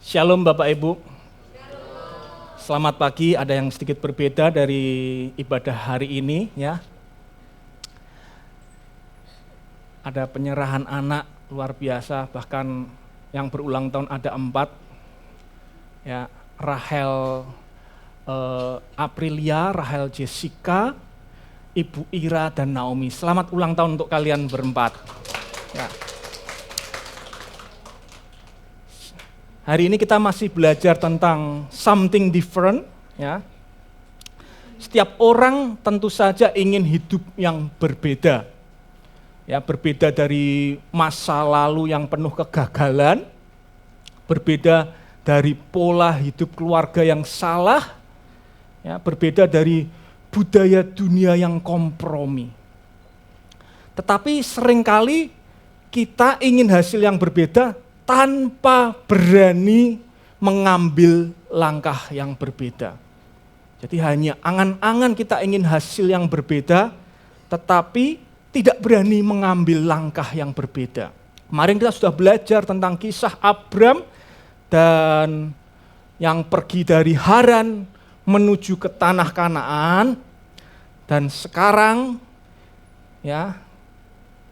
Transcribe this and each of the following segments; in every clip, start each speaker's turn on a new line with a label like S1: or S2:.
S1: Shalom Bapak Ibu. Selamat pagi, ada yang sedikit berbeda dari ibadah hari ini ya. Ada penyerahan anak luar biasa, bahkan yang berulang tahun ada 4. Ya, Rahel Aprilia, Rahel Jessica, Ibu Ira dan Naomi. Selamat ulang tahun untuk kalian berempat. Ya. Hari ini kita masih belajar tentang something different, ya. Setiap orang tentu saja ingin hidup yang berbeda. Ya, berbeda dari masa lalu yang penuh kegagalan, berbeda dari pola hidup keluarga yang salah, ya, berbeda dari budaya dunia yang kompromi. Tetapi seringkali kita ingin hasil yang berbeda tanpa berani mengambil langkah yang berbeda. Jadi hanya angan-angan kita ingin hasil yang berbeda, tetapi tidak berani mengambil langkah yang berbeda. Kemarin kita sudah belajar tentang kisah Abram dan yang pergi dari Haran menuju ke tanah Kanaan, dan sekarang ya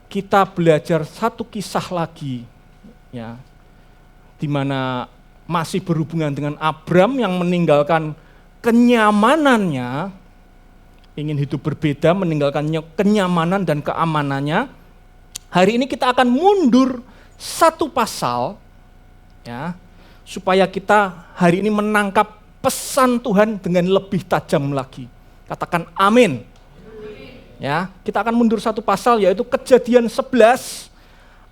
S1: kita belajar satu kisah lagi, ya, di mana masih berhubungan dengan Abram yang meninggalkan kenyamanannya, ingin hidup berbeda, meninggalkan kenyamanan dan keamanannya. Hari ini kita akan mundur satu pasal, ya, supaya kita hari ini menangkap pesan Tuhan dengan lebih tajam lagi. Katakan amin. Ya, kita akan mundur satu pasal, yaitu Kejadian 11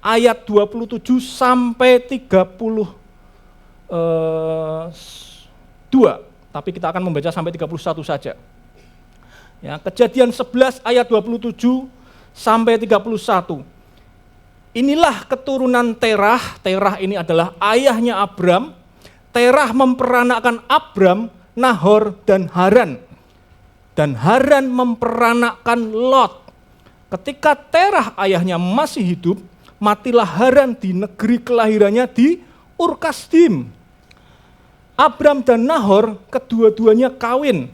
S1: ayat 27 sampai 32. Tapi kita akan membaca sampai 31 saja. Ya, Kejadian 11 ayat 27 sampai 31. Inilah keturunan Terah. Terah ini adalah ayahnya Abram. Terah memperanakkan Abram, Nahor dan Haran. Dan Haran memperanakkan Lot. Ketika Terah ayahnya masih hidup, matilah Haran di negeri kelahirannya di Ur-Kasdim. Abram dan Nahor kedua-duanya kawin.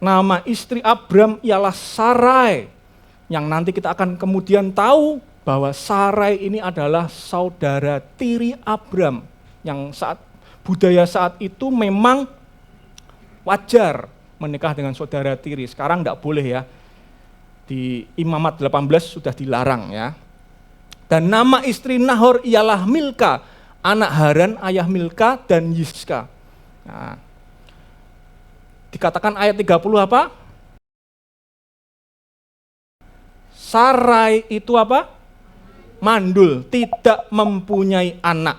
S1: Nama istri Abram ialah Sarai, yang nanti kita akan kemudian tahu bahwa Sarai ini adalah saudara tiri Abram, yang budaya saat itu memang wajar menikah dengan saudara tiri. Sekarang tidak boleh ya, di Imamat 18 sudah dilarang ya. Dan nama istri Nahor ialah Milka, anak Haran, ayah Milka dan Yiska. Nah, dikatakan ayat 30 apa? Sarai itu apa? Mandul, tidak mempunyai anak.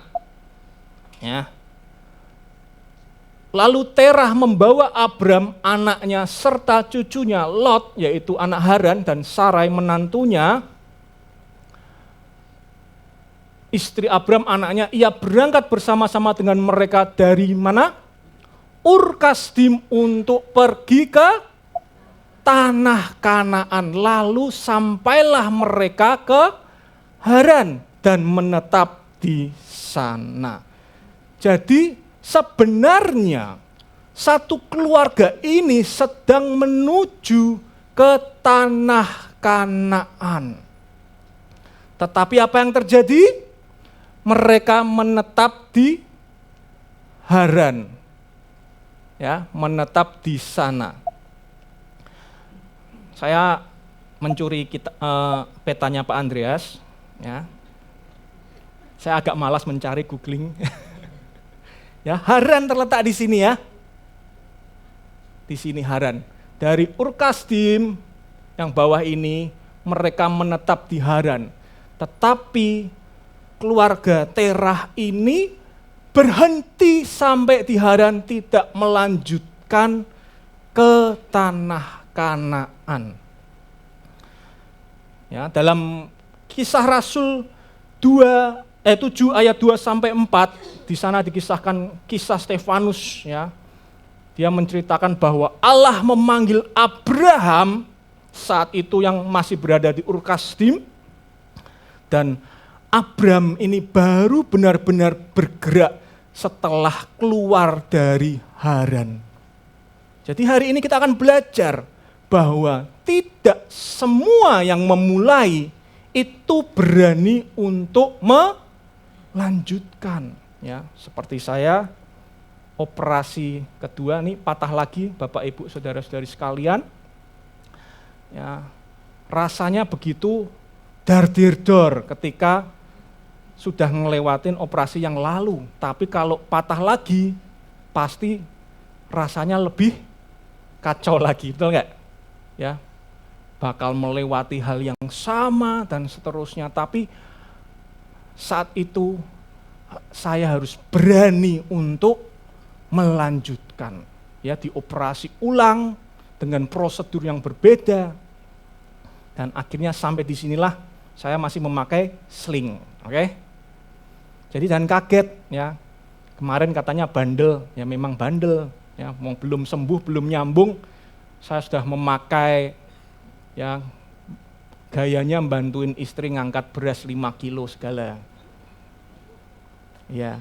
S1: Ya. Lalu Terah membawa Abram, anaknya, serta cucunya Lot, yaitu anak Haran, dan Sarai menantunya, istri Abram anaknya, ia berangkat bersama-sama dengan mereka dari mana? Ur-Kasdim untuk pergi ke tanah Kanaan. Lalu sampailah mereka ke Haran dan menetap di sana. Jadi sebenarnya satu keluarga ini sedang menuju ke tanah Kanaan. Tetapi apa yang terjadi? Mereka menetap di Haran, ya, menetap di sana. Saya mencuri petanya Pak Andreas, ya. Saya agak malas mencari googling. Ya, Haran terletak di sini ya, di sini Haran. Dari Ur-Kasdim yang bawah ini mereka menetap di Haran, tetapi keluarga Terah ini berhenti sampai di Haran, tidak melanjutkan ke tanah Kanaan. Ya, dalam Kisah Rasul 7 ayat 2 sampai 4, di sana dikisahkan kisah Stefanus, ya. Dia menceritakan bahwa Allah memanggil Abraham saat itu yang masih berada di Ur-Kasdim, dan Abram ini baru benar-benar bergerak setelah keluar dari Haran. Jadi hari ini kita akan belajar bahwa tidak semua yang memulai itu berani untuk melanjutkan. Ya, seperti saya, operasi kedua nih patah lagi, Bapak Ibu Saudara-saudari sekalian. Ya, rasanya begitu dar-dir-dor ketika sudah ngelewatin operasi yang lalu. Tapi kalau patah lagi, pasti rasanya lebih kacau lagi, betul nggak? Ya, bakal melewati hal yang sama dan seterusnya. Tapi saat itu saya harus berani untuk melanjutkan. Ya, dioperasi ulang dengan prosedur yang berbeda. Dan akhirnya sampai di sinilah saya masih memakai sling, oke? Jadi jangan kaget ya. Kemarin katanya bandel, ya memang bandel, ya mau belum sembuh, belum nyambung, saya sudah memakai ya gayanya bantuin istri ngangkat beras 5 kilo segala. Ya.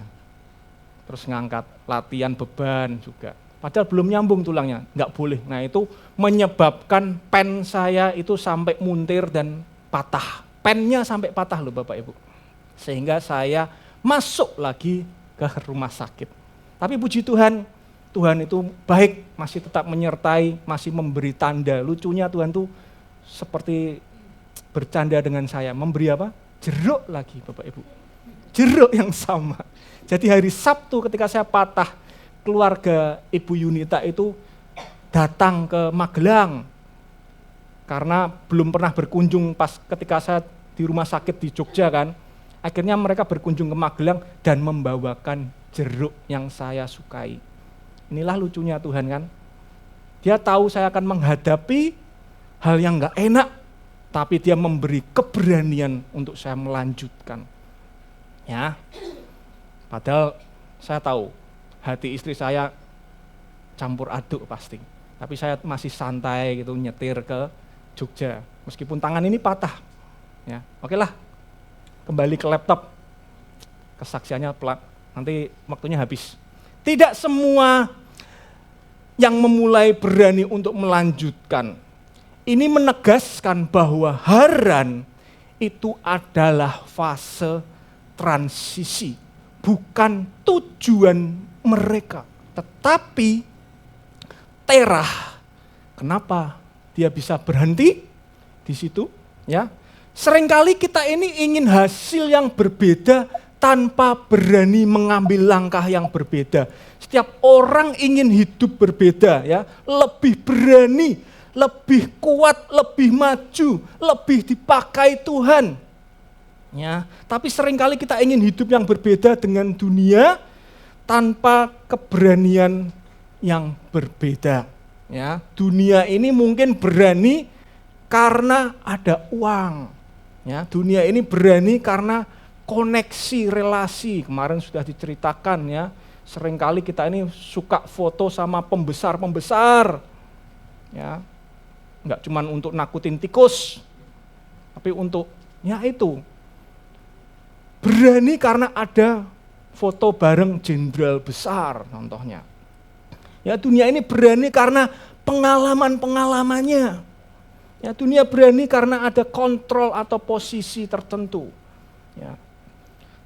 S1: Terus ngangkat latihan beban juga. Padahal belum nyambung tulangnya, nggak boleh. Nah itu menyebabkan pen saya itu sampai muntir dan patah. Pennya sampai patah loh Bapak Ibu. Sehingga saya masuk lagi ke rumah sakit. Tapi puji Tuhan, Tuhan itu baik, masih tetap menyertai, masih memberi tanda. Lucunya Tuhan tuh seperti bercanda dengan saya, memberi apa? Jeruk lagi Bapak Ibu. Jeruk yang sama. Jadi hari Sabtu ketika saya patah, keluarga Ibu Yunita itu datang ke Magelang karena belum pernah berkunjung pas ketika saya di rumah sakit di Jogja kan. Akhirnya mereka berkunjung ke Magelang dan membawakan jeruk yang saya sukai. Inilah lucunya Tuhan kan. Dia tahu saya akan menghadapi hal yang gak enak, tapi dia memberi keberanian untuk saya melanjutkan. Ya, padahal saya tahu hati istri saya campur aduk pasti. Tapi saya masih santai gitu nyetir ke Jogja. Meskipun tangan ini patah. Ya, oke lah. Kembali ke laptop. Kesaksiannya nanti waktunya habis. Tidak semua yang memulai berani untuk melanjutkan. Ini menegaskan bahwa Haran itu adalah fase transisi. Bukan tujuan mereka, tetapi Terah. Kenapa dia bisa berhenti di situ? Ya, seringkali kita ini ingin hasil yang berbeda tanpa berani mengambil langkah yang berbeda. Setiap orang ingin hidup berbeda, ya, lebih berani, lebih kuat, lebih maju, lebih dipakai Tuhan. Ya, tapi seringkali kita ingin hidup yang berbeda dengan dunia tanpa keberanian yang berbeda. Ya, dunia ini mungkin berani karena ada uang. Ya, dunia ini berani karena koneksi relasi. Kemarin sudah diceritakan ya, seringkali kita ini suka foto sama pembesar-pembesar. Ya, enggak cuma untuk nakutin tikus, tapi untuk ya itu. Berani karena ada foto bareng jenderal besar contohnya. Ya, dunia ini berani karena pengalaman-pengalamannya. Ya, dunia berani karena ada kontrol atau posisi tertentu. Ya.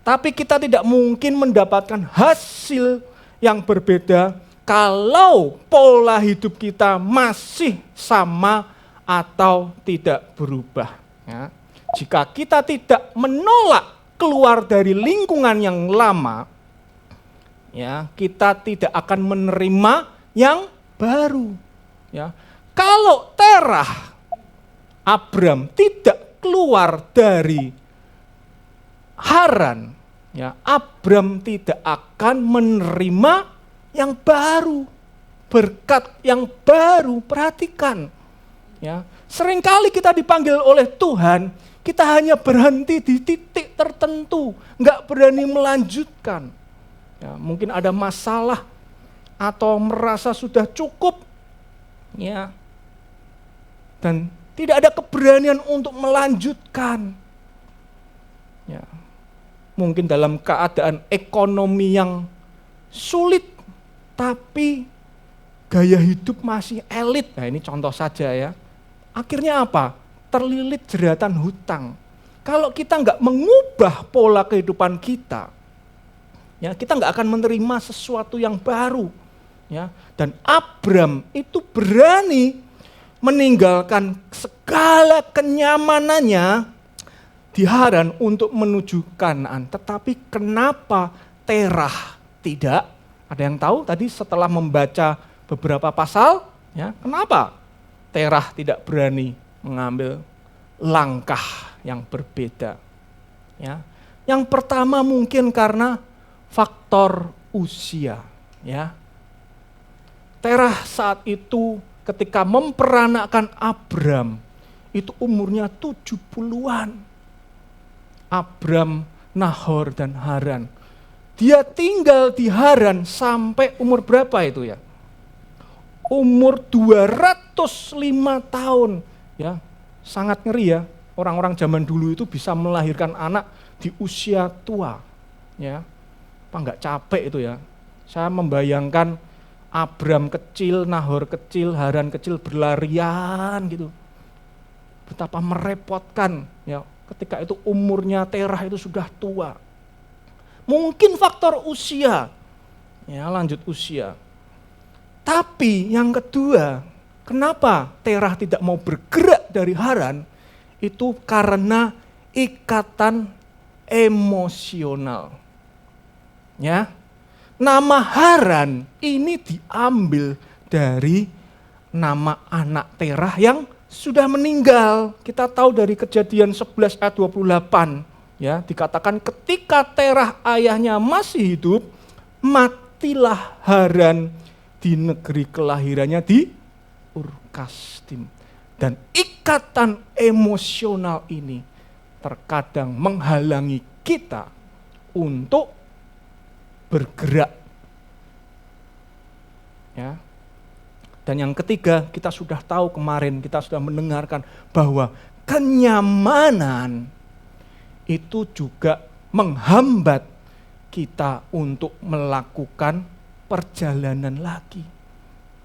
S1: Tapi kita tidak mungkin mendapatkan hasil yang berbeda kalau pola hidup kita masih sama atau tidak berubah. Ya. Jika kita tidak menolak keluar dari lingkungan yang lama, ya, kita tidak akan menerima yang baru. Ya. Kalau Terah, Abram tidak keluar dari Haran, ya, Abram tidak akan menerima yang baru, berkat yang baru. Perhatikan, ya, seringkali kita dipanggil oleh Tuhan, kita hanya berhenti di titik tertentu, nggak berani melanjutkan. Ya, mungkin ada masalah atau merasa sudah cukup, ya, dan tidak ada keberanian untuk melanjutkan. Ya, mungkin dalam keadaan ekonomi yang sulit tapi gaya hidup masih elit. Nah ini contoh saja ya. Akhirnya apa? Terlilit jeratan hutang. Kalau kita nggak mengubah pola kehidupan kita, ya kita nggak akan menerima sesuatu yang baru. Ya, dan Abram itu berani meninggalkan segala kenyamanannya di Haran untuk menuju Kanaan. Tetapi kenapa Terah tidak? Ada yang tahu tadi setelah membaca beberapa pasal, ya, kenapa Terah tidak berani mengambil langkah yang berbeda? Ya. Yang pertama mungkin karena faktor usia, ya. Terah saat itu ketika memperanakan Abram, itu umurnya 70-an. Abram, Nahor, dan Haran. Dia tinggal di Haran sampai umur berapa itu ya? Umur 205 tahun. Ya, sangat ngeri ya. Orang-orang zaman dulu itu bisa melahirkan anak di usia tua. Ya, apa enggak capek itu ya? Saya membayangkan Abram kecil, Nahor kecil, Haran kecil berlarian gitu. Betapa merepotkan ya, ketika itu umurnya Terah itu sudah tua. Mungkin faktor usia, ya lanjut usia. Tapi yang kedua, kenapa Terah tidak mau bergerak dari Haran? Itu karena ikatan emosional. Ya. Nama Haran ini diambil dari nama anak Terah yang sudah meninggal. Kita tahu dari Kejadian 11 ayat 28, ya, dikatakan ketika Terah ayahnya masih hidup, matilah Haran di negeri kelahirannya di Ur-Kasdim. Dan ikatan emosional ini terkadang menghalangi kita untuk bergerak. Ya. Dan yang ketiga, kita sudah tahu kemarin, kita sudah mendengarkan bahwa kenyamanan itu juga menghambat kita untuk melakukan perjalanan lagi.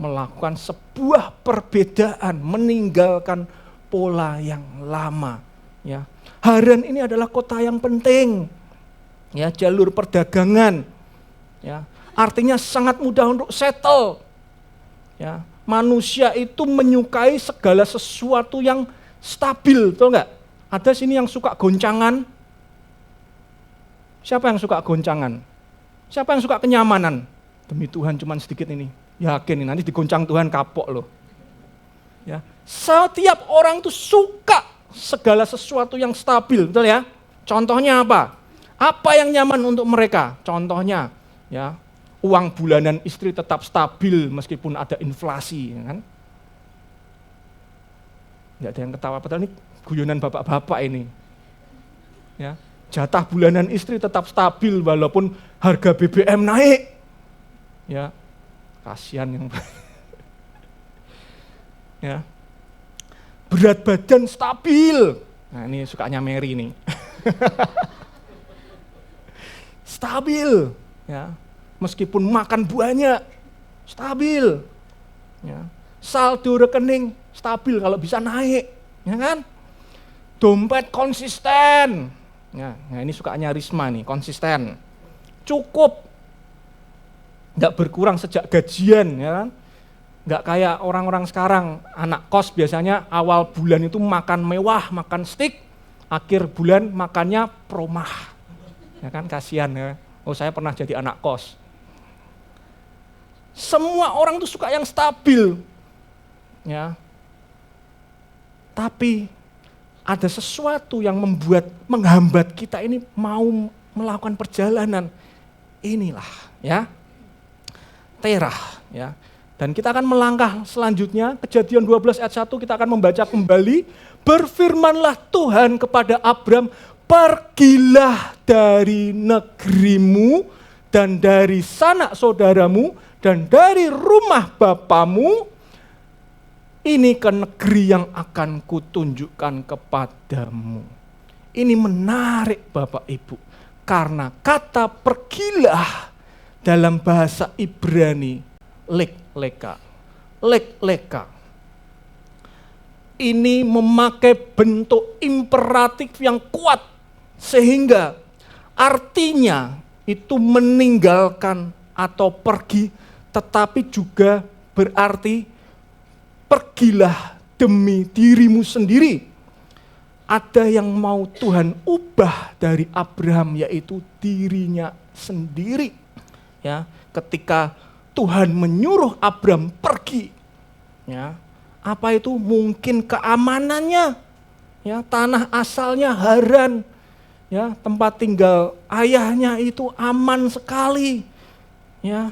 S1: Melakukan sebuah perbedaan, meninggalkan pola yang lama. Ya. Haran ini adalah kota yang penting. Ya, jalur perdagangan. Ya, artinya sangat mudah untuk settle. Ya, manusia itu menyukai segala sesuatu yang stabil, tahu nggak? Ada sini yang suka goncangan. Siapa yang suka goncangan? Siapa yang suka kenyamanan? Demi Tuhan cuman sedikit ini. Yakin ini nanti digoncang Tuhan kapok loh. Ya, setiap orang itu suka segala sesuatu yang stabil, betul ya? Contohnya apa? Apa yang nyaman untuk mereka? Contohnya, ya, uang bulanan istri tetap stabil meskipun ada inflasi, kan? Nggak ada yang ketawa, padahal ini guyonan bapak-bapak ini. Ya, jatah bulanan istri tetap stabil walaupun harga BBM naik. Ya, kasihan yang ya. Berat badan stabil. Nah, ini sukanya Mary nih. Stabil, ya. Meskipun makan banyak, stabil. Ya. Saldo rekening stabil kalau bisa naik, ya kan? Dompet konsisten. Ya, nah ini sukanya Risma nih, konsisten. Cukup. Enggak berkurang sejak gajian, ya kan? Enggak kayak orang-orang sekarang, anak kos biasanya awal bulan itu makan mewah, makan steak, akhir bulan makannya promah. Ya kan, kasihan ya. Oh, saya pernah jadi anak kos. Semua orang tuh suka yang stabil. Ya. Tapi ada sesuatu yang menghambat kita ini mau melakukan perjalanan. Inilah, ya. Terah, ya. Dan kita akan melangkah selanjutnya, Kejadian 12 ayat 1 kita akan membaca kembali. Berfirmanlah Tuhan kepada Abram, pergilah dari negerimu dan dari sanak saudaramu dan dari rumah bapamu, ini ke negeri yang akan kutunjukkan kepadamu. Ini menarik Bapak Ibu, karena kata pergilah dalam bahasa Ibrani, lek-leka. Lek-leka. Ini memakai bentuk imperatif yang kuat, sehingga artinya itu meninggalkan atau pergi, tetapi juga berarti pergilah demi dirimu sendiri. Ada yang mau Tuhan ubah dari Abraham, yaitu dirinya sendiri. Ya, ketika Tuhan menyuruh Abraham pergi, ya, apa itu? Mungkin keamanannya, ya, tanah asalnya Haran, ya, tempat tinggal ayahnya itu aman sekali, ya,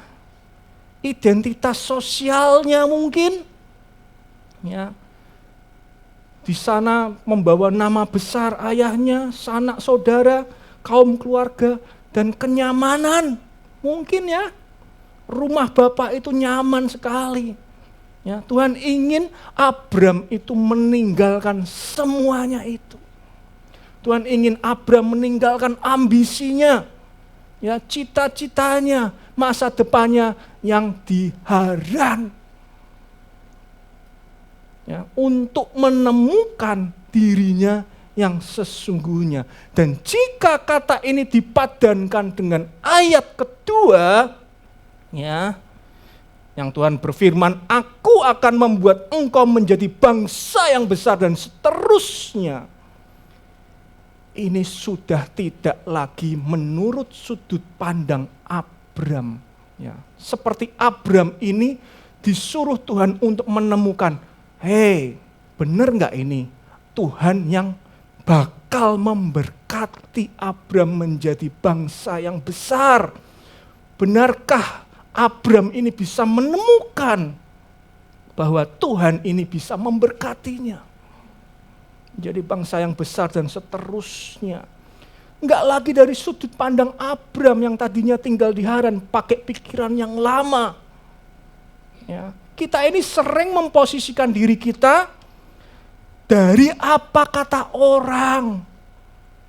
S1: identitas sosialnya mungkin, ya, di sana membawa nama besar ayahnya, sanak saudara, kaum keluarga, dan kenyamanan. Mungkin ya, rumah bapak itu nyaman sekali. Ya, Tuhan ingin Abram itu meninggalkan semuanya itu. Tuhan ingin Abram meninggalkan ambisinya, ya, cita-citanya, masa depannya yang di Haran. Ya, untuk menemukan dirinya yang sesungguhnya. Dan jika kata ini dipadankan dengan ayat kedua, ya, yang Tuhan berfirman, aku akan membuat engkau menjadi bangsa yang besar dan seterusnya. Ini sudah tidak lagi menurut sudut pandang Abram. Ya, seperti Abram ini disuruh Tuhan untuk menemukan, hei, benar nggak ini Tuhan yang bakal memberkati Abram menjadi bangsa yang besar? Benarkah Abram ini bisa menemukan bahwa Tuhan ini bisa memberkatinya menjadi bangsa yang besar dan seterusnya? Enggak lagi dari sudut pandang Abram yang tadinya tinggal di Haran, pakai pikiran yang lama. Ya, kita ini sering memposisikan diri kita dari apa kata orang.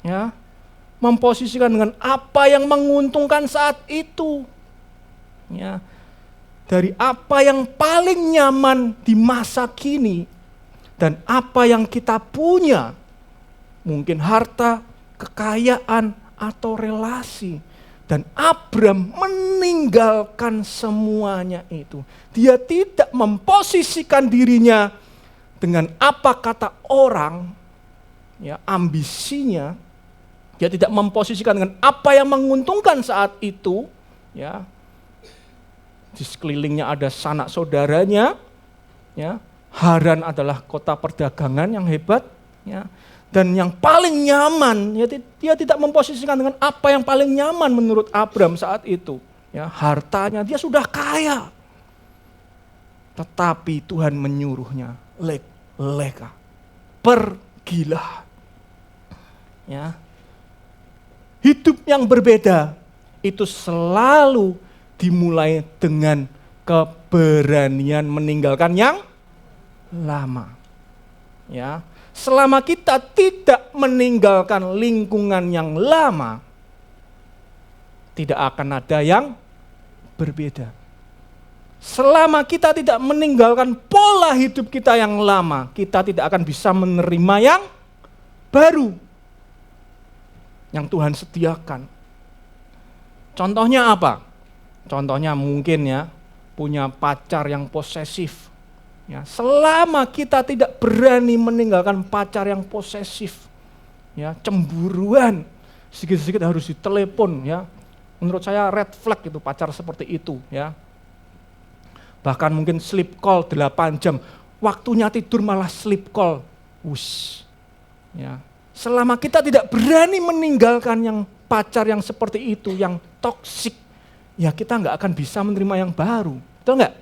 S1: Ya, memposisikan dengan apa yang menguntungkan saat itu. Ya, dari apa yang paling nyaman di masa kini dan apa yang kita punya, mungkin harta, kekayaan, atau relasi. Dan Abram meninggalkan semuanya itu. Dia tidak memposisikan dirinya dengan apa kata orang, ya, ambisinya. Dia tidak memposisikan dengan apa yang menguntungkan saat itu, ya. Di sekelilingnya ada sanak saudaranya, ya. Haran adalah kota perdagangan yang hebat, ya. Dan yang paling nyaman, ya, dia tidak memposisikan dengan apa yang paling nyaman menurut Abram saat itu. Ya, hartanya, dia sudah kaya. Tetapi Tuhan menyuruhnya, leka, pergilah. Ya. Hidup yang berbeda itu selalu dimulai dengan keberanian meninggalkan yang lama. Ya. Selama kita tidak meninggalkan lingkungan yang lama, tidak akan ada yang berbeda. Selama kita tidak meninggalkan pola hidup kita yang lama, kita tidak akan bisa menerima yang baru yang Tuhan sediakan. Contohnya apa? Contohnya mungkin, ya, punya pacar yang posesif. Ya, selama kita tidak berani meninggalkan pacar yang posesif, ya, cemburuan, sedikit-sedikit harus ditelepon, ya. Menurut saya red flag itu pacar seperti itu, ya. Bahkan mungkin sleep call 8 jam, waktunya tidur malah sleep call. Ya. Selama kita tidak berani meninggalkan yang pacar yang seperti itu, yang toksik, ya kita nggak akan bisa menerima yang baru. Betul nggak?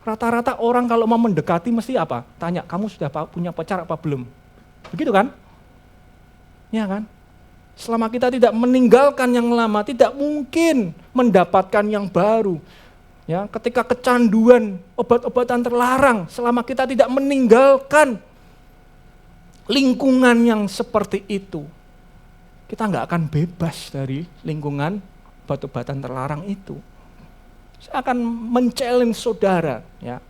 S1: Rata-rata orang kalau mau mendekati mesti apa? Tanya, kamu sudah punya pacar apa belum? Begitu kan? Ya kan? Selama kita tidak meninggalkan yang lama, tidak mungkin mendapatkan yang baru. Ya, ketika kecanduan obat-obatan terlarang, selama kita tidak meninggalkan lingkungan yang seperti itu, kita nggak akan bebas dari lingkungan obat-obatan terlarang itu. Saya akan men-challenge saudara, ya.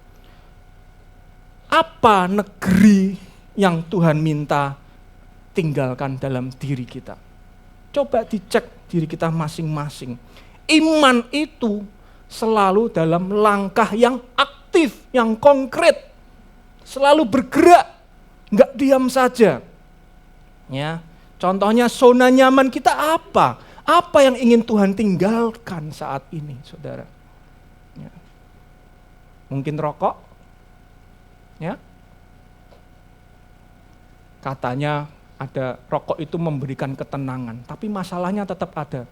S1: Apa negeri yang Tuhan minta tinggalkan dalam diri kita? Coba dicek diri kita masing-masing. Iman itu selalu dalam langkah yang aktif, yang konkret. Selalu bergerak, nggak diam saja. Ya, contohnya zona nyaman kita apa? Apa yang ingin Tuhan tinggalkan saat ini, saudara? Ya. Mungkin rokok? Ya. Katanya ada rokok itu memberikan ketenangan, tapi masalahnya tetap ada.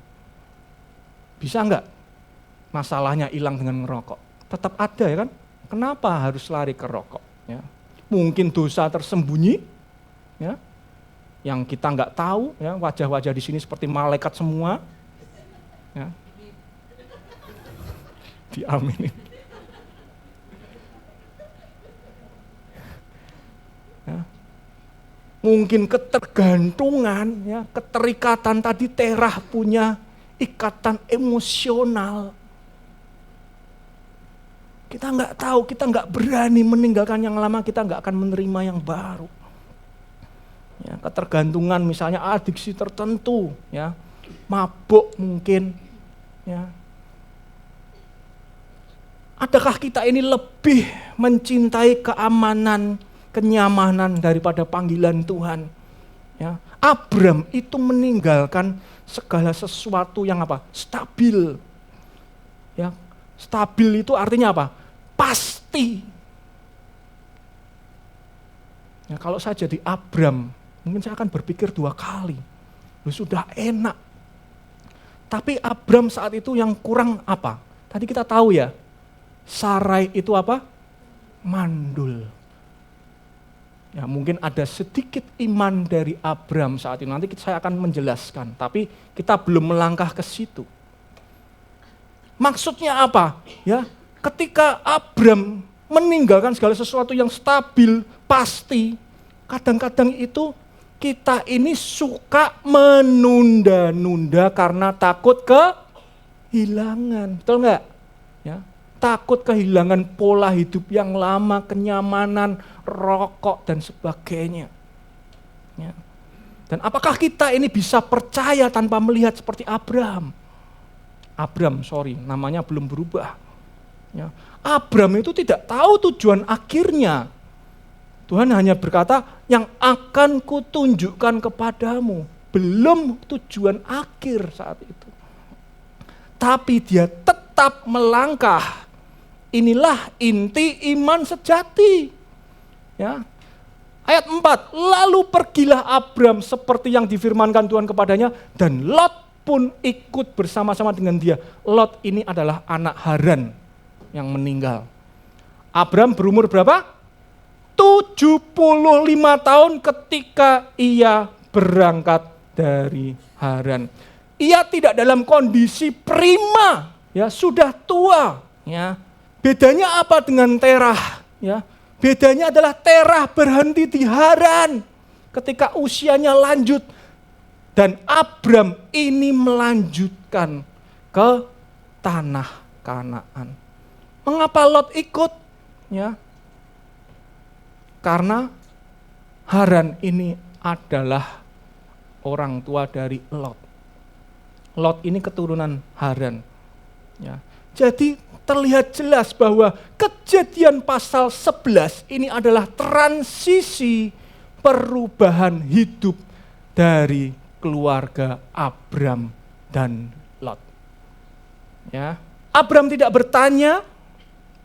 S1: Bisa enggak masalahnya hilang dengan ngerokok? Tetap ada ya kan? Kenapa harus lari ke rokok? Ya. Mungkin dosa tersembunyi, ya, yang kita enggak tahu, ya, wajah-wajah di sini seperti malaikat semua. Ya. Diaminin. Ya. Mungkin ketergantungan, ya, keterikatan tadi. Terah punya ikatan emosional. Kita nggak tahu, kita nggak berani meninggalkan yang lama, kita nggak akan menerima yang baru. Ya, ketergantungan misalnya adiksi tertentu, ya, mabuk mungkin. Ya. Adakah kita ini lebih mencintai keamanan, kenyamanan daripada panggilan Tuhan? Ya. Abram itu meninggalkan segala sesuatu yang apa? Stabil. Ya. Stabil itu artinya apa? Pasti. Ya, kalau saya jadi Abram, mungkin saya akan berpikir 2 kali. Sudah enak. Tapi Abram saat itu yang kurang apa? Tadi kita tahu ya, Sarai itu apa? Mandul. Ya, mungkin ada sedikit iman dari Abram saat itu. Nanti saya akan menjelaskan, tapi kita belum melangkah ke situ. Maksudnya apa? Ya, ketika Abram meninggalkan segala sesuatu yang stabil, pasti, kadang-kadang itu kita ini suka menunda-nunda karena takut kehilangan. Betul enggak? Ya. Takut kehilangan pola hidup yang lama, kenyamanan, rokok, dan sebagainya. Ya. Dan apakah kita ini bisa percaya tanpa melihat seperti Abram? Namanya belum berubah. Ya. Abram itu tidak tahu tujuan akhirnya. Tuhan hanya berkata, yang akan kutunjukkan kepadamu. Belum tujuan akhir saat itu. Tapi dia tetap melangkah. Inilah inti iman sejati. Ya. Ayat 4, lalu pergilah Abram seperti yang difirmankan Tuhan kepadanya, dan Lot pun ikut bersama-sama dengan dia. Lot ini adalah anak Haran yang meninggal. Abram berumur berapa? 75 tahun ketika ia berangkat dari Haran. Ia tidak dalam kondisi prima, ya, sudah tua, ya. Bedanya apa dengan Terah? Ya, bedanya adalah Terah berhenti di Haran ketika usianya lanjut, dan Abram ini melanjutkan ke tanah Kanaan. Mengapa Lot ikut? Ya, karena Haran ini adalah orang tua dari Lot. Lot ini keturunan Haran. Ya. Jadi terlihat jelas bahwa Kejadian pasal 11 ini adalah transisi perubahan hidup dari keluarga Abram dan Lot. Ya. Abram tidak bertanya,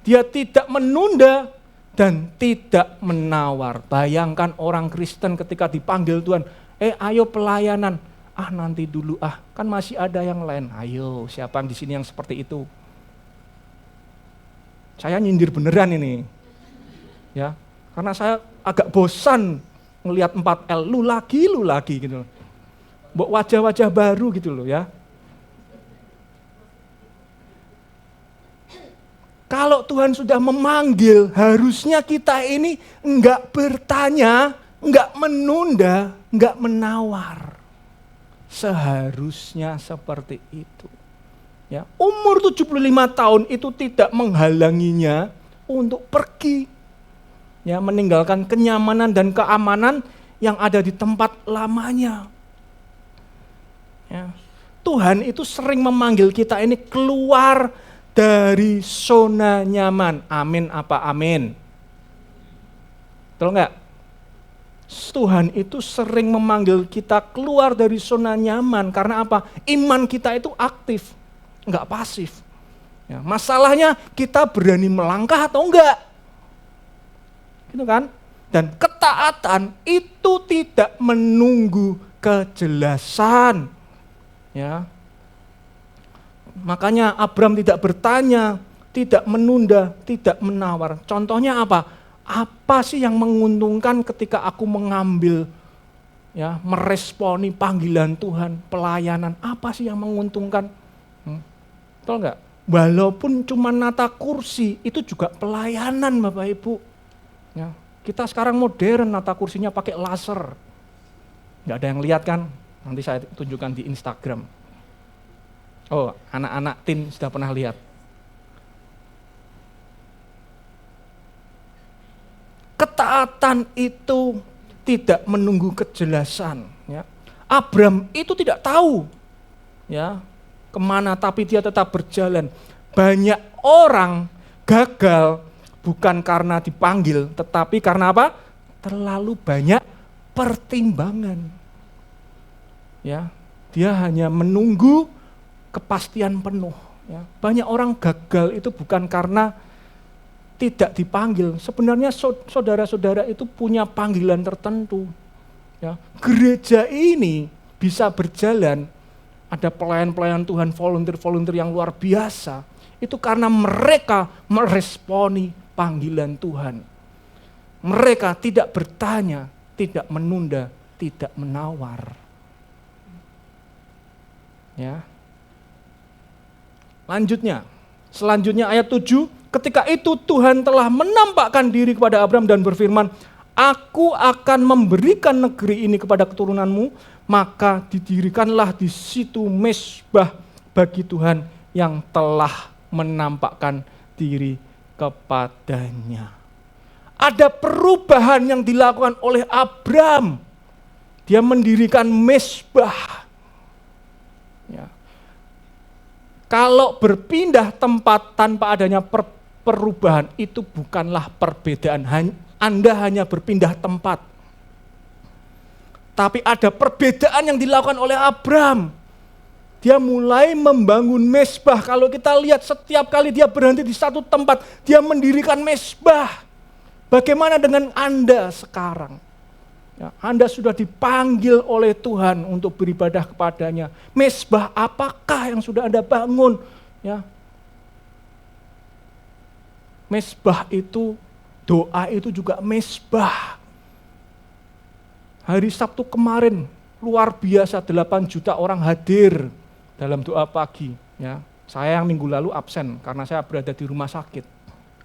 S1: dia tidak menunda, dan tidak menawar. Bayangkan orang Kristen ketika dipanggil Tuhan, ayo pelayanan, nanti dulu kan masih ada yang lain. Ayo, siapa yang di sini yang seperti itu? Saya nyindir beneran ini, ya, karena saya agak bosan ngelihat 4L, lu lagi gitu, buat wajah-wajah baru gitu loh, ya. Kalau Tuhan sudah memanggil, harusnya kita ini enggak bertanya, enggak menunda, enggak menawar. Seharusnya seperti itu. Ya, umur 75 tahun itu tidak menghalanginya untuk pergi. Ya, meninggalkan kenyamanan dan keamanan yang ada di tempat lamanya. Ya. Tuhan itu sering memanggil kita ini keluar dari zona nyaman. Amin apa amin? Betul enggak? Tuhan itu sering memanggil kita keluar dari zona nyaman. Karena apa? Iman kita itu aktif, enggak pasif. Ya, masalahnya kita berani melangkah atau enggak? Gitu kan? Dan ketaatan itu tidak menunggu kejelasan. Ya. Makanya Abram tidak bertanya, tidak menunda, tidak menawar. Contohnya apa? Apa sih yang menguntungkan ketika aku mengambil, ya, meresponi panggilan Tuhan, pelayanan? Apa sih yang menguntungkan? Betul enggak? Walaupun cuma nata kursi, itu juga pelayanan Bapak Ibu. Ya, kita sekarang modern, nata kursinya pakai laser. Enggak ada yang lihat kan? Nanti saya tunjukkan di Instagram. Oh, anak-anak teen sudah pernah lihat. Ketaatan itu tidak menunggu kejelasan. Ya. Abram itu tidak tahu, ya, kemana, tapi dia tetap berjalan. Banyak orang gagal bukan karena dipanggil, tetapi karena apa? Terlalu banyak pertimbangan. Ya, dia hanya menunggu kepastian penuh. Ya. Banyak orang gagal itu bukan karena tidak dipanggil. Sebenarnya saudara-saudara itu punya panggilan tertentu. Ya. Gereja ini bisa berjalan, ada pelayan-pelayan Tuhan, volunteer-volunteer yang luar biasa. Itu karena mereka meresponi panggilan Tuhan. Mereka tidak bertanya, tidak menunda, tidak menawar. Ya. Selanjutnya ayat 7, ketika itu Tuhan telah menampakkan diri kepada Abram dan berfirman, aku akan memberikan negeri ini kepada keturunanmu, maka didirikanlah di situ mezbah bagi Tuhan yang telah menampakkan diri kepadanya. Ada perubahan yang dilakukan oleh Abram. Dia mendirikan mezbah. Ya. Kalau berpindah tempat tanpa adanya perubahan, itu bukanlah perbedaan. Anda hanya berpindah tempat. Tapi ada perbedaan yang dilakukan oleh Abram. Dia mulai membangun mezbah. Kalau kita lihat setiap kali dia berhenti di satu tempat, dia mendirikan mezbah. Bagaimana dengan Anda sekarang? Ya, Anda sudah dipanggil oleh Tuhan untuk beribadah kepadanya. Mezbah apakah yang sudah Anda bangun? Ya. Mezbah itu, doa itu juga mezbah. Hari Sabtu kemarin, luar biasa 8 juta orang hadir dalam doa pagi. Ya. Saya yang minggu lalu absen karena saya berada di rumah sakit.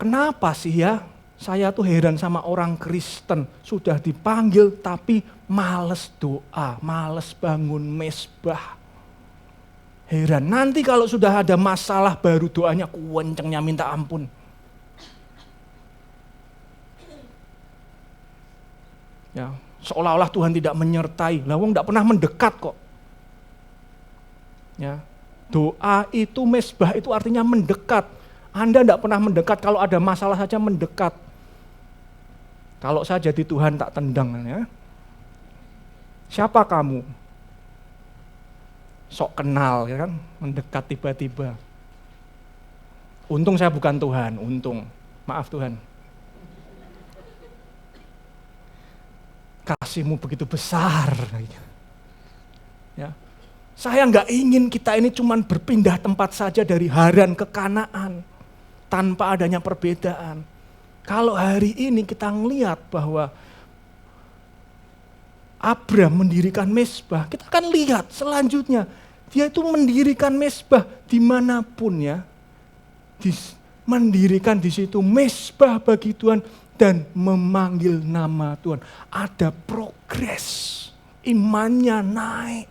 S1: Kenapa sih ya? Saya tuh heran sama orang Kristen, sudah dipanggil tapi males doa, males bangun mezbah. Heran, nanti kalau sudah ada masalah baru doanya kencengnya minta ampun. Ya, seolah-olah Tuhan tidak menyertai, lah wong tidak pernah mendekat kok. Ya, doa itu mezbah itu artinya mendekat. Anda tidak pernah mendekat, kalau ada masalah saja mendekat. Kalau saya jadi Tuhan tak tendang, ya. Siapa kamu? Sok kenal, ya kan? Mendekat tiba-tiba. Untung saya bukan Tuhan, untung. Maaf Tuhan. Kasih-Mu begitu besar. Ya. Saya nggak ingin kita ini cuma berpindah tempat saja dari Haran ke Kanaan tanpa adanya perbedaan. Kalau hari ini kita ngelihat bahwa Abram mendirikan mezbah, kita akan lihat selanjutnya dia itu mendirikan mezbah dimanapun ya, mendirikan di situ mezbah bagi Tuhan dan memanggil nama Tuhan. Ada progres, imannya naik.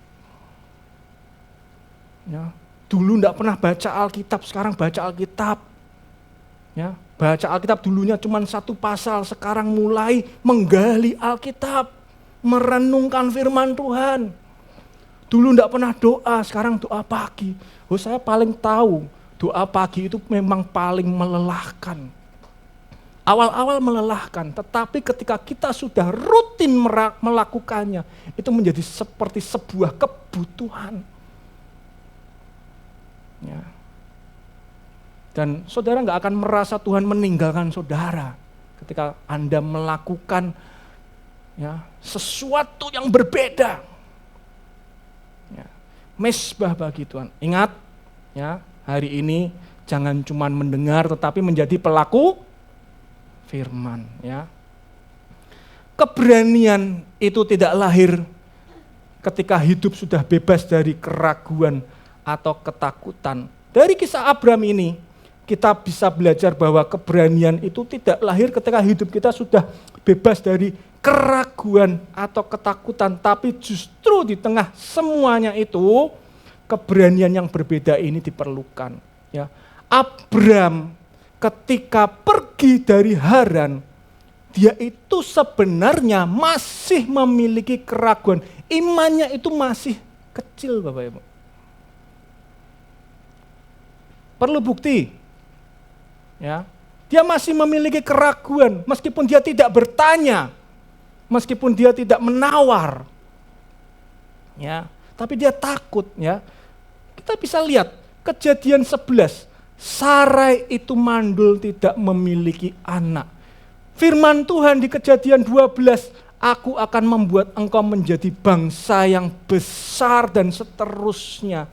S1: Ya. Dulu tidak pernah baca Alkitab, sekarang baca Alkitab. Ya, baca Alkitab dulunya cuma satu pasal, sekarang mulai menggali Alkitab, merenungkan firman Tuhan. Dulu tidak pernah doa, sekarang doa pagi. Saya paling tahu doa pagi itu memang paling melelahkan. Awal-awal melelahkan, tetapi ketika kita sudah rutin melakukannya, itu menjadi seperti sebuah kebutuhan. Ya. Dan saudara nggak akan merasa Tuhan meninggalkan saudara ketika Anda melakukan ya, sesuatu yang berbeda. Ya. Mesbah bagi Tuhan. Ingat, ya, hari ini jangan cuma mendengar tetapi menjadi pelaku firman. Ya. Keberanian itu tidak lahir ketika hidup sudah bebas dari keraguan atau ketakutan. Dari kisah Abraham ini, kita bisa belajar bahwa keberanian itu tidak lahir ketika hidup kita sudah bebas dari keraguan atau ketakutan, tapi justru di tengah semuanya itu, keberanian yang berbeda ini diperlukan. Ya. Abraham ketika pergi dari Haran, dia itu sebenarnya masih memiliki keraguan. Imannya itu masih kecil, Bapak Ibu. Perlu bukti. Ya. Dia masih memiliki keraguan meskipun dia tidak bertanya, meskipun dia tidak menawar. Ya, tapi dia takut, ya. Kita bisa lihat Kejadian 11, Sarai itu mandul tidak memiliki anak. Firman Tuhan di Kejadian 12, aku akan membuat engkau menjadi bangsa yang besar dan seterusnya.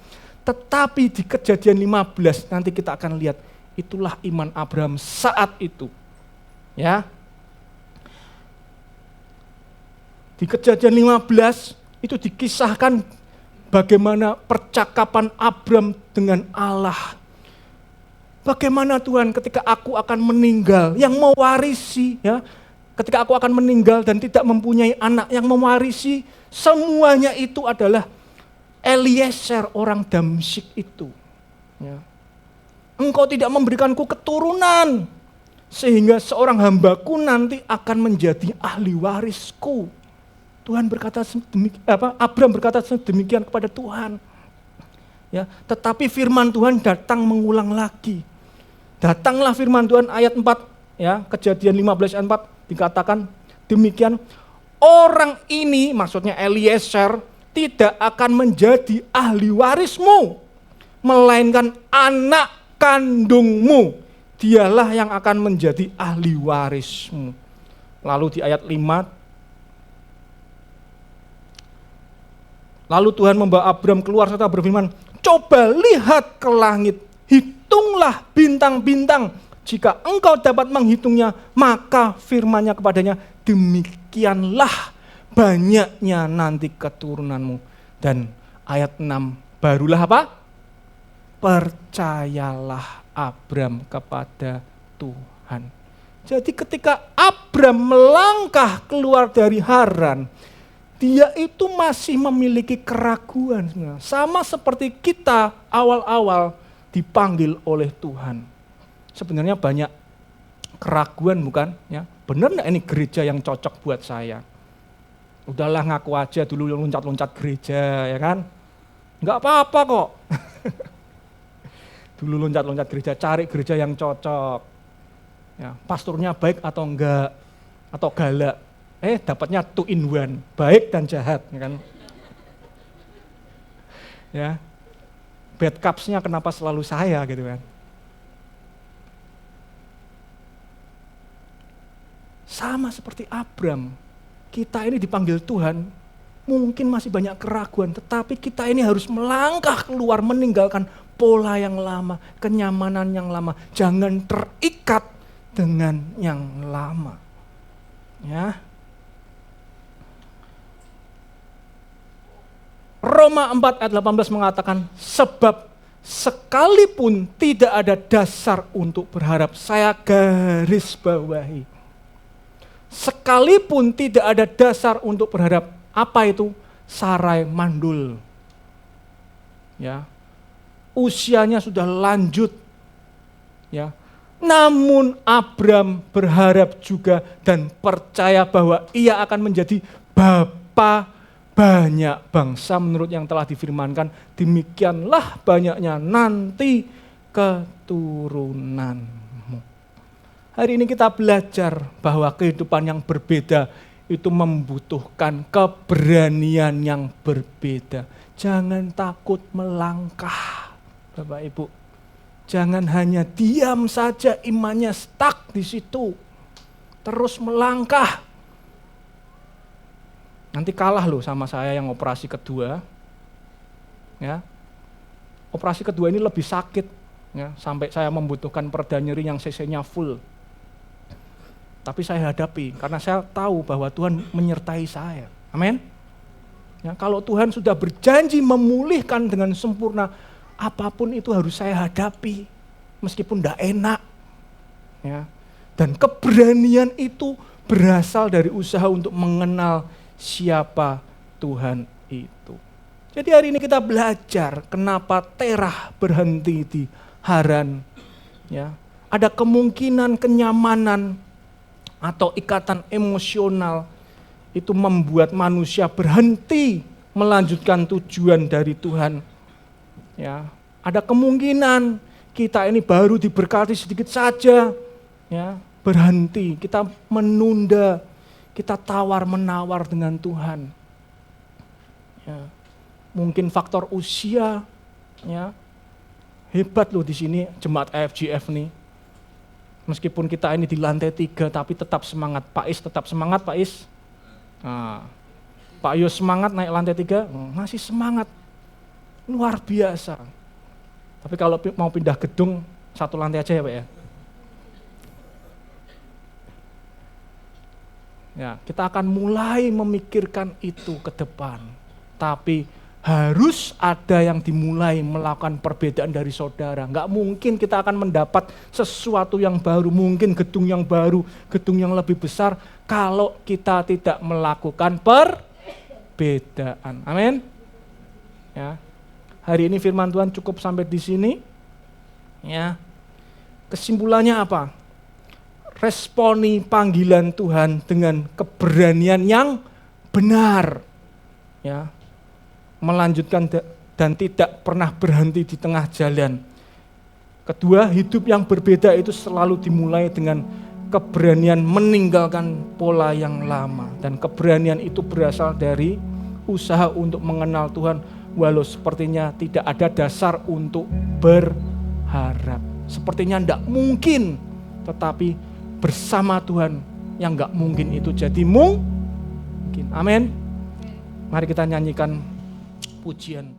S1: Tetapi di Kejadian 15 nanti kita akan lihat, itulah iman Abraham saat itu. Ya. Di Kejadian 15 itu dikisahkan bagaimana percakapan Abraham dengan Allah. Bagaimana Tuhan ketika aku akan meninggal, yang mewarisi, ya, ketika aku akan meninggal dan tidak mempunyai anak yang mewarisi, semuanya itu adalah Eliezer orang Damsyik itu. Ya. Engkau tidak memberikanku keturunan, sehingga seorang hambaku nanti akan menjadi ahli warisku. Tuhan berkata Abraham berkata demikian kepada Tuhan. Ya, tetapi firman Tuhan datang mengulang lagi. Datanglah firman Tuhan ayat 4, ya, Kejadian 15 ayat 4 dikatakan demikian, orang ini maksudnya Eliezer tidak akan menjadi ahli warismu, melainkan anak kandungmu, dialah yang akan menjadi ahli warismu. Lalu di ayat 5, lalu Tuhan membawa Abraham keluar serta berfirman, coba lihat ke langit, hitunglah bintang-bintang, jika engkau dapat menghitungnya, maka firman-Nya kepadanya, demikianlah banyaknya nanti keturunanmu. Dan ayat 6, barulah apa? Percayalah Abraham kepada Tuhan. Jadi ketika Abraham melangkah keluar dari Haran, dia itu masih memiliki keraguan. Sama seperti kita awal-awal dipanggil oleh Tuhan. Sebenarnya banyak keraguan, bukan? Ya, benar nggak ini gereja yang cocok buat saya? Udahlah ngaku aja dulu loncat-loncat gereja, ya kan? Nggak apa-apa kok. Dulu loncat-loncat gereja, cari gereja yang cocok. Ya, pastornya baik atau enggak, atau galak. Dapatnya 2 in 1, baik dan jahat, ya kan? Ya, bad cups-nya kenapa selalu saya gitu kan? Sama seperti Abraham, kita ini dipanggil Tuhan, mungkin masih banyak keraguan, tetapi kita ini harus melangkah keluar, meninggalkan pola yang lama, kenyamanan yang lama, jangan terikat dengan yang lama. Ya. Roma 4 ayat 18 mengatakan, sebab sekalipun tidak ada dasar untuk berharap, saya garis bawahi. Sekalipun tidak ada dasar untuk berharap, apa itu? Sarai mandul. Ya. usianya sudah lanjut. Ya. Namun Abram berharap juga dan percaya bahwa ia akan menjadi bapa banyak bangsa menurut yang telah difirmankan, demikianlah banyaknya nanti keturunanmu. Hari ini kita belajar bahwa kehidupan yang berbeda itu membutuhkan keberanian yang berbeda. Jangan takut melangkah, Bapak Ibu. Jangan hanya diam saja, imannya stuck di situ. Terus melangkah. Nanti kalah loh sama saya yang operasi kedua. Ya. Operasi kedua ini lebih sakit, ya, sampai saya membutuhkan pereda nyeri yang cc-nya full. Tapi saya hadapi karena saya tahu bahwa Tuhan menyertai saya. Amin. Ya, kalau Tuhan sudah berjanji memulihkan dengan sempurna, apapun itu harus saya hadapi, meskipun tidak enak. Ya. Dan keberanian itu berasal dari usaha untuk mengenal siapa Tuhan itu. Jadi hari ini kita belajar kenapa Terah berhenti di Haran. Ya. Ada kemungkinan kenyamanan atau ikatan emosional itu membuat manusia berhenti melanjutkan tujuan dari Tuhan. Ya. Ada kemungkinan kita ini baru diberkati sedikit saja, ya, berhenti, kita menunda, kita tawar-menawar dengan Tuhan. Ya. Mungkin faktor usia, ya. Hebat loh di sini jemaat AFGF nih. Meskipun kita ini di lantai 3 tapi tetap semangat. Pak Is tetap semangat, Pak Is. Nah, Pak Yos semangat naik lantai 3, masih semangat. Luar biasa. Tapi kalau mau pindah gedung, 1 lantai aja ya Pak ya. Ya, kita akan mulai memikirkan itu ke depan. Tapi harus ada yang dimulai melakukan perbedaan dari saudara. Enggak mungkin kita akan mendapat sesuatu yang baru, mungkin gedung yang baru, gedung yang lebih besar, kalau kita tidak melakukan perbedaan. Amin. Ya. Hari ini firman Tuhan cukup sampai di sini. Ya. Kesimpulannya apa? Responi panggilan Tuhan dengan keberanian yang benar, ya, melanjutkan dan tidak pernah berhenti di tengah jalan. Kedua, hidup yang berbeda itu selalu dimulai dengan keberanian meninggalkan pola yang lama, dan keberanian itu berasal dari usaha untuk mengenal Tuhan walau sepertinya tidak ada dasar untuk berharap. Sepertinya tidak mungkin, tetapi bersama Tuhan yang gak mungkin itu jadi mungkin. Amin. Mari kita nyanyikan pujian.